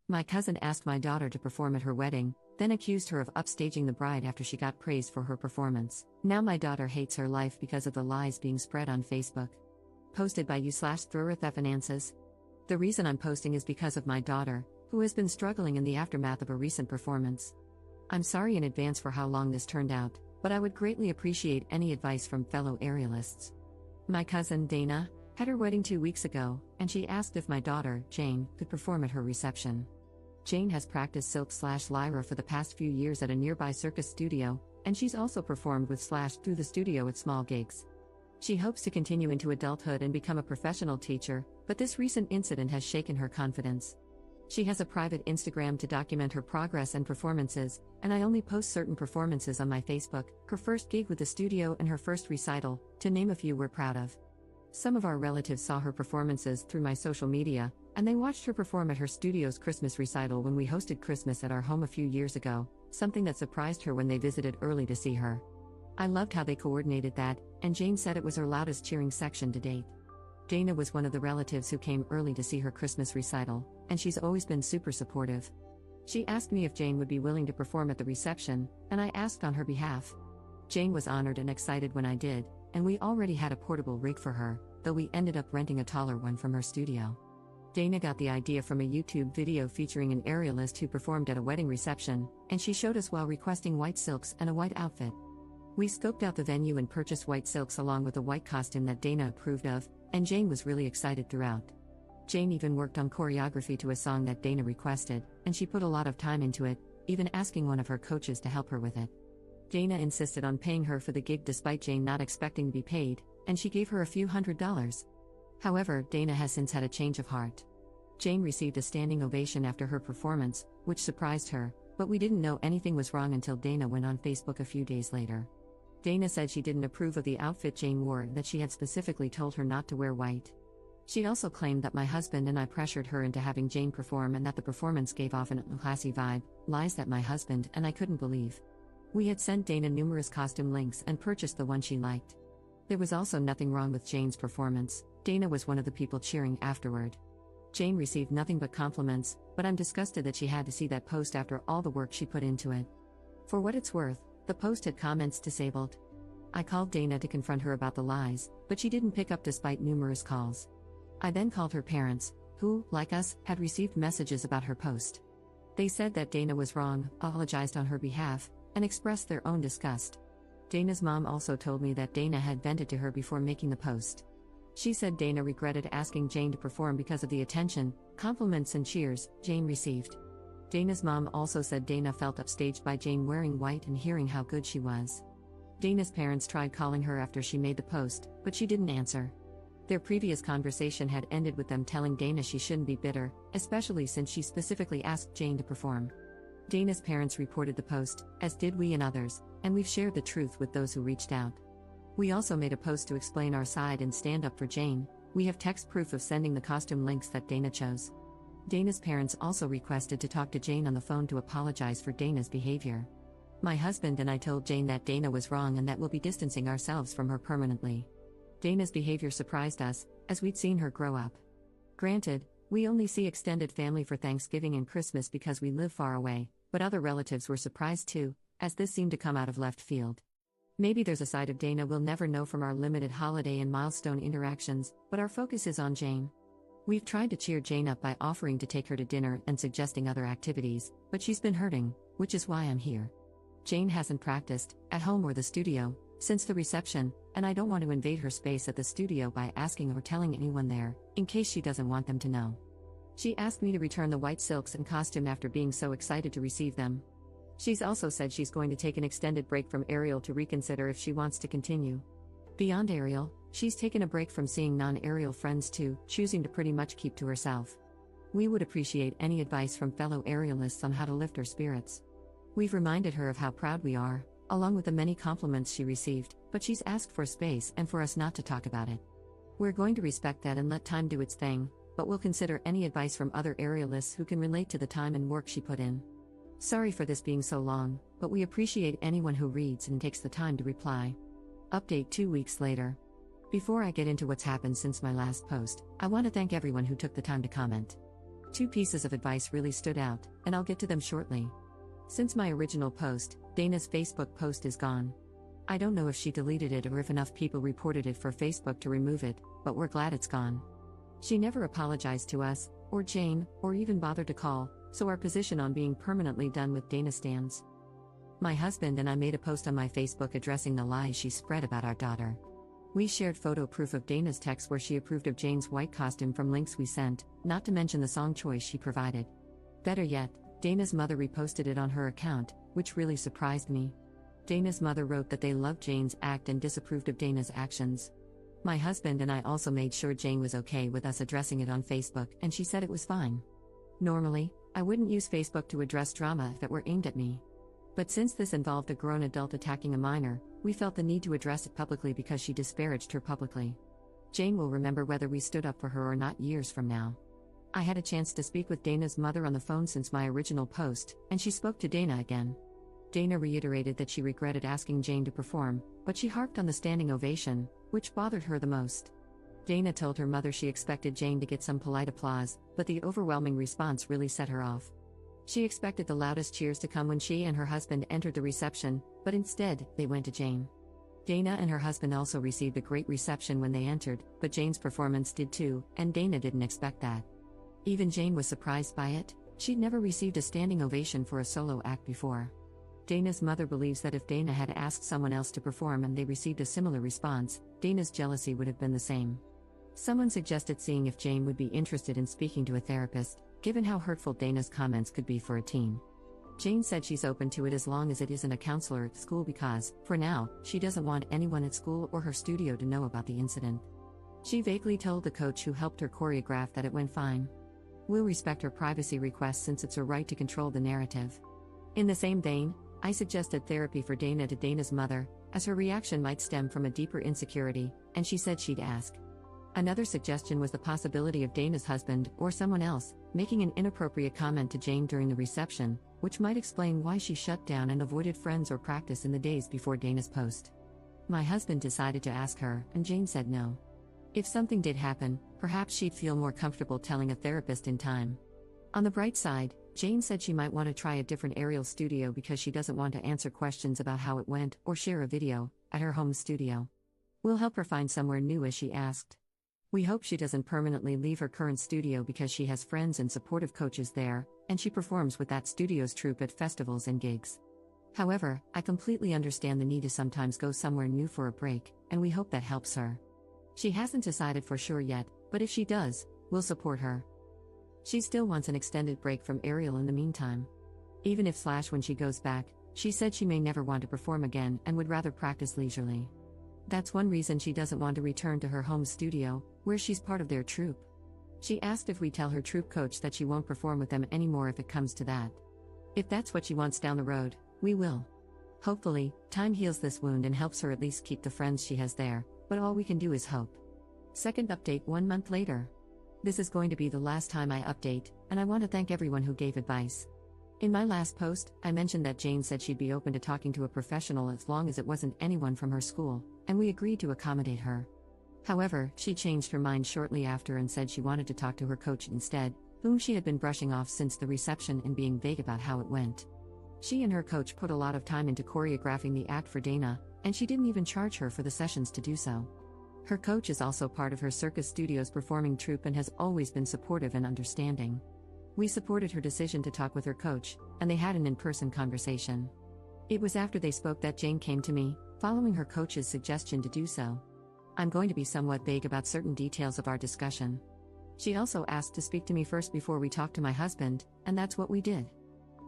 My cousin asked my daughter to perform at her wedding, then accused her of upstaging the bride after she got praised for her performance. Now my daughter hates her life because of the lies being spread on Facebook. Posted by you/Finances. The reason I'm posting is because of my daughter, who has been struggling in the aftermath of a recent performance. I'm sorry in advance for how long this turned out, but I would greatly appreciate any advice from fellow aerialists. My cousin, Dana, had her wedding 2 weeks ago, and she asked if my daughter, Jane, could perform at her reception. Jane has practiced silk/lyra for the past few years at a nearby circus studio, and she's also performed with Slash through the studio at small gigs. She hopes to continue into adulthood and become a professional teacher, but this recent incident has shaken her confidence. She has a private Instagram to document her progress and performances, and I only post certain performances on my Facebook, her first gig with the studio and her first recital, to name a few we're proud of. Some of our relatives saw her performances through my social media, and they watched her perform at her studio's Christmas recital when we hosted Christmas at our home a few years ago, something that surprised her when they visited early to see her. I loved how they coordinated that, and Jane said it was her loudest cheering section to date. Dana was one of the relatives who came early to see her Christmas recital, and she's always been super supportive. She asked me if Jane would be willing to perform at the reception, and I asked on her behalf. Jane was honored and excited when I did, and we already had a portable rig for her, though we ended up renting a taller one from her studio. Dana got the idea from a YouTube video featuring an aerialist who performed at a wedding reception, and she showed us while requesting white silks and a white outfit. We scoped out the venue and purchased white silks along with a white costume that Dana approved of, and Jane was really excited throughout. Jane even worked on choreography to a song that Dana requested, and she put a lot of time into it, even asking one of her coaches to help her with it. Dana insisted on paying her for the gig despite Jane not expecting to be paid, and she gave her a few $100s. However, Dana has since had a change of heart. Jane received a standing ovation after her performance, which surprised her, but we didn't know anything was wrong until Dana went on Facebook a few days later. Dana said she didn't approve of the outfit Jane wore, that she had specifically told her not to wear white. She also claimed that my husband and I pressured her into having Jane perform and that the performance gave off an unclassy vibe, lies that my husband and I couldn't believe. We had sent Dana numerous costume links and purchased the one she liked. There was also nothing wrong with Jane's performance. Dana was one of the people cheering afterward. Jane received nothing but compliments, but I'm disgusted that she had to see that post after all the work she put into it. For what it's worth, the post had comments disabled. I called Dana to confront her about the lies, but she didn't pick up despite numerous calls. I then called her parents, who, like us, had received messages about her post. They said that Dana was wrong, apologized on her behalf, and expressed their own disgust. Dana's mom also told me that Dana had vented to her before making the post. She said Dana regretted asking Jane to perform because of the attention, compliments and cheers Jane received. Dana's mom also said Dana felt upstaged by Jane wearing white and hearing how good she was. Dana's parents tried calling her after she made the post, but she didn't answer. Their previous conversation had ended with them telling Dana she shouldn't be bitter, especially since she specifically asked Jane to perform. Dana's parents reported the post, as did we and others, and we've shared the truth with those who reached out. We also made a post to explain our side and stand up for Jane. We have text proof of sending the costume links that Dana chose. Dana's parents also requested to talk to Jane on the phone to apologize for Dana's behavior. My husband and I told Jane that Dana was wrong and that we'll be distancing ourselves from her permanently. Dana's behavior surprised us, as we'd seen her grow up. Granted, we only see extended family for Thanksgiving and Christmas because we live far away, but other relatives were surprised too, as this seemed to come out of left field. Maybe there's a side of Dana we'll never know from our limited holiday and milestone interactions, but our focus is on Jane. We've tried to cheer Jane up by offering to take her to dinner and suggesting other activities, but she's been hurting, which is why I'm here. Jane hasn't practiced, at home or the studio, since the reception, and I don't want to invade her space at the studio by asking or telling anyone there, in case she doesn't want them to know. She asked me to return the white silks and costume after being so excited to receive them. She's also said she's going to take an extended break from aerial to reconsider if she wants to continue. Beyond aerial, she's taken a break from seeing non-aerial friends too, choosing to pretty much keep to herself. We would appreciate any advice from fellow aerialists on how to lift her spirits. We've reminded her of how proud we are, along with the many compliments she received, but she's asked for space and for us not to talk about it. We're going to respect that and let time do its thing, but we'll consider any advice from other aerialists who can relate to the time and work she put in. Sorry for this being so long, but we appreciate anyone who reads and takes the time to reply. Update 2 weeks later. Before I get into what's happened since my last post, I want to thank everyone who took the time to comment. Two pieces of advice really stood out, and I'll get to them shortly. Since my original post, Dana's Facebook post is gone. I don't know if she deleted it or if enough people reported it for Facebook to remove it, but we're glad it's gone. She never apologized to us, or Jane, or even bothered to call, so our position on being permanently done with Dana stands. My husband and I made a post on my Facebook addressing the lies she spread about our daughter. We shared photo proof of Dana's text where she approved of Jane's white costume from links we sent, not to mention the song choice she provided. Better yet, Dana's mother reposted it on her account, which really surprised me. Dana's mother wrote that they loved Jane's act and disapproved of Dana's actions. My husband and I also made sure Jane was okay with us addressing it on Facebook, and she said it was fine. Normally, I wouldn't use Facebook to address drama if it were aimed at me. But since this involved a grown adult attacking a minor, we felt the need to address it publicly because she disparaged her publicly. Jane will remember whether we stood up for her or not years from now. I had a chance to speak with Dana's mother on the phone since my original post, and she spoke to Dana again. Dana reiterated that she regretted asking Jane to perform, but she harped on the standing ovation, which bothered her the most. Dana told her mother she expected Jane to get some polite applause, but the overwhelming response really set her off. She expected the loudest cheers to come when she and her husband entered the reception, but instead, they went to Jane. Dana and her husband also received a great reception when they entered, but Jane's performance did too, and Dana didn't expect that. Even Jane was surprised by it. She'd never received a standing ovation for a solo act before. Dana's mother believes that if Dana had asked someone else to perform and they received a similar response, Dana's jealousy would have been the same. Someone suggested seeing if Jane would be interested in speaking to a therapist, given how hurtful Dana's comments could be for a teen. Jane said she's open to it as long as it isn't a counselor at school because, for now, she doesn't want anyone at school or her studio to know about the incident. She vaguely told the coach who helped her choreograph that it went fine. We'll respect her privacy request since it's her right to control the narrative. In the same vein, I suggested therapy for Dana to Dana's mother, as her reaction might stem from a deeper insecurity, and she said she'd ask. Another suggestion was the possibility of Dana's husband, or someone else, making an inappropriate comment to Jane during the reception, which might explain why she shut down and avoided friends or practice in the days before Dana's post. My husband decided to ask her, and Jane said no. If something did happen, perhaps she'd feel more comfortable telling a therapist in time. On the bright side, Jane said she might want to try a different aerial studio because she doesn't want to answer questions about how it went or share a video at her home studio. We'll help her find somewhere new as she asked. We hope she doesn't permanently leave her current studio because she has friends and supportive coaches there, and she performs with that studio's troupe at festivals and gigs. However, I completely understand the need to sometimes go somewhere new for a break, and we hope that helps her. She hasn't decided for sure yet, but if she does, we'll support her. She still wants an extended break from aerial in the meantime. Even if when she goes back, she said she may never want to perform again and would rather practice leisurely. That's one reason she doesn't want to return to her home studio, where she's part of their troupe. She asked if we tell her troupe coach that she won't perform with them anymore if it comes to that. If that's what she wants down the road, we will. Hopefully, time heals this wound and helps her at least keep the friends she has there, but all we can do is hope. Second update 1 month later. This is going to be the last time I update, and I want to thank everyone who gave advice. In my last post, I mentioned that Jane said she'd be open to talking to a professional as long as it wasn't anyone from her school, and we agreed to accommodate her. However, she changed her mind shortly after and said she wanted to talk to her coach instead, whom she had been brushing off since the reception and being vague about how it went. She and her coach put a lot of time into choreographing the act for Dana, and she didn't even charge her for the sessions to do so. Her coach is also part of her circus studio's performing troupe and has always been supportive and understanding. We supported her decision to talk with her coach, and they had an in-person conversation. It was after they spoke that Jane came to me, following her coach's suggestion to do so. I'm going to be somewhat vague about certain details of our discussion. She also asked to speak to me first before we talked to my husband, and that's what we did.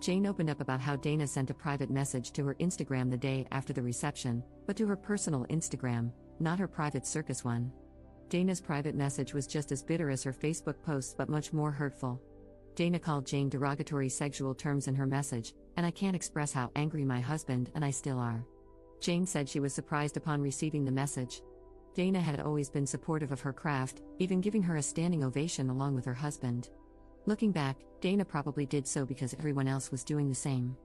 Jane opened up about how Dana sent a private message to her Instagram the day after the reception, but to her personal Instagram, not her private circus one. Dana's private message was just as bitter as her Facebook posts but much more hurtful. Dana called Jane derogatory sexual terms in her message, and I can't express how angry my husband and I still are. Jane said she was surprised upon receiving the message. Dana had always been supportive of her craft, even giving her a standing ovation along with her husband. Looking back, Dana probably did so because everyone else was doing the same.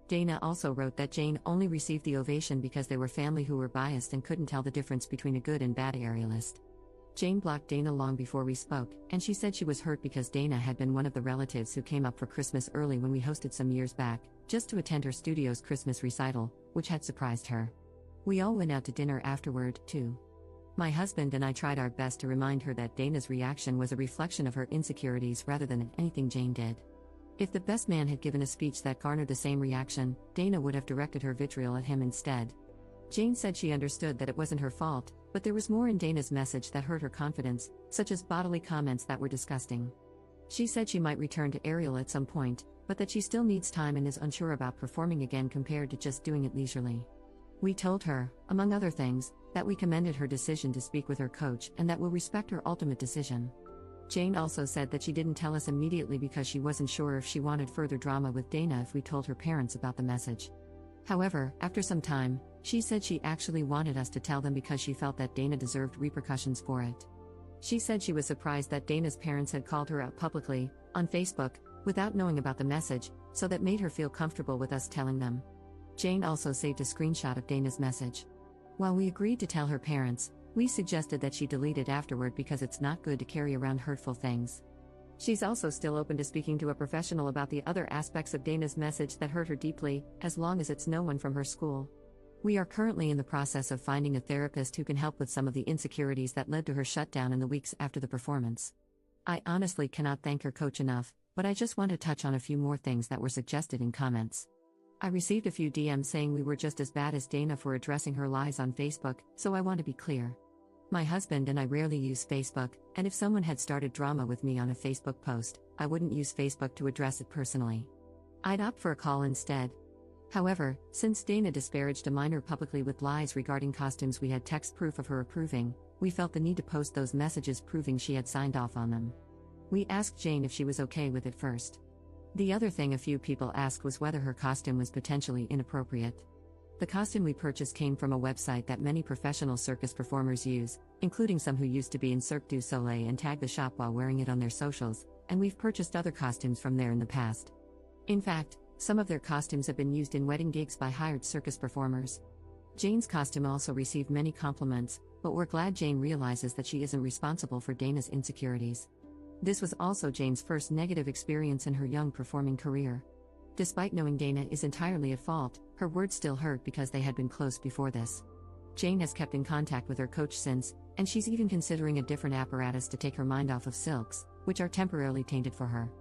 Dana also wrote that Jane only received the ovation because they were family who were biased and couldn't tell the difference between a good and bad aerialist. Jane blocked Dana long before we spoke, and she said she was hurt because Dana had been one of the relatives who came up for Christmas early when we hosted some years back, just to attend her studio's Christmas recital, which had surprised her. We all went out to dinner afterward, too. My husband and I tried our best to remind her that Dana's reaction was a reflection of her insecurities rather than anything Jane did. If the best man had given a speech that garnered the same reaction, Dana would have directed her vitriol at him instead. Jane said she understood that it wasn't her fault, but there was more in Dana's message that hurt her confidence, such as bodily comments that were disgusting. She said she might return to Ariel at some point, but that she still needs time and is unsure about performing again compared to just doing it leisurely. We told her, among other things, that we commended her decision to speak with her coach and that we'll respect her ultimate decision. Jane also said that she didn't tell us immediately because she wasn't sure if she wanted further drama with Dana if we told her parents about the message. However, after some time, she said she actually wanted us to tell them because she felt that Dana deserved repercussions for it. She said she was surprised that Dana's parents had called her out publicly, on Facebook, without knowing about the message, so that made her feel comfortable with us telling them. Jane also saved a screenshot of Dana's message. While we agreed to tell her parents, we suggested that she delete it afterward because it's not good to carry around hurtful things. She's also still open to speaking to a professional about the other aspects of Dana's message that hurt her deeply, as long as it's no one from her school. We are currently in the process of finding a therapist who can help with some of the insecurities that led to her shutdown in the weeks after the performance. I honestly cannot thank her coach enough, but I just want to touch on a few more things that were suggested in comments. I received a few DMs saying we were just as bad as Dana for addressing her lies on Facebook, so I want to be clear. My husband and I rarely use Facebook, and if someone had started drama with me on a Facebook post, I wouldn't use Facebook to address it personally. I'd opt for a call instead. However, since Dana disparaged a minor publicly with lies regarding costumes we had text proof of her approving, we felt the need to post those messages proving she had signed off on them. We asked Jane if she was okay with it first. The other thing a few people asked was whether her costume was potentially inappropriate. The costume we purchased came from a website that many professional circus performers use, including some who used to be in Cirque du Soleil and tag the shop while wearing it on their socials, and we've purchased other costumes from there in the past. In fact, some of their costumes have been used in wedding gigs by hired circus performers. Jane's costume also received many compliments, but we're glad Jane realizes that she isn't responsible for Dana's insecurities. This was also Jane's first negative experience in her young performing career. Despite knowing Dana is entirely at fault, her words still hurt because they had been close before this. Jane has kept in contact with her coach since, and she's even considering a different apparatus to take her mind off of silks, which are temporarily tainted for her.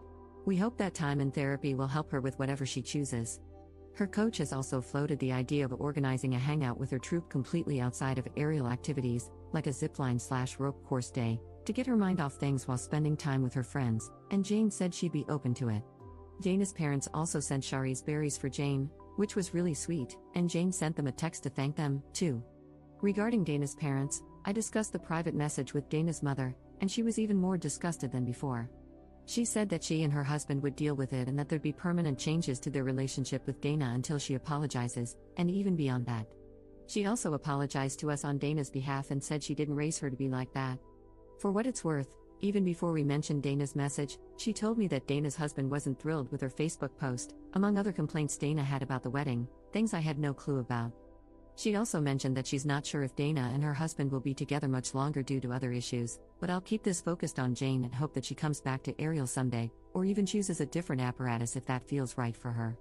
We hope that time in therapy will help her with whatever she chooses. Her coach has also floated the idea of organizing a hangout with her troupe completely outside of aerial activities, like a zipline/rope course day, to get her mind off things while spending time with her friends, and Jane said she'd be open to it. Dana's parents also sent Shari's berries for Jane, which was really sweet, and Jane sent them a text to thank them, too. Regarding Dana's parents, I discussed the private message with Dana's mother, and she was even more disgusted than before. She said that she and her husband would deal with it and that there'd be permanent changes to their relationship with Dana until she apologizes, and even beyond that. She also apologized to us on Dana's behalf and said she didn't raise her to be like that. For what it's worth, even before we mentioned Dana's message, she told me that Dana's husband wasn't thrilled with her Facebook post, among other complaints Dana had about the wedding, things I had no clue about. She also mentioned that she's not sure if Dana and her husband will be together much longer due to other issues, but I'll keep this focused on Jane and hope that she comes back to Ariel someday, or even chooses a different apparatus if that feels right for her.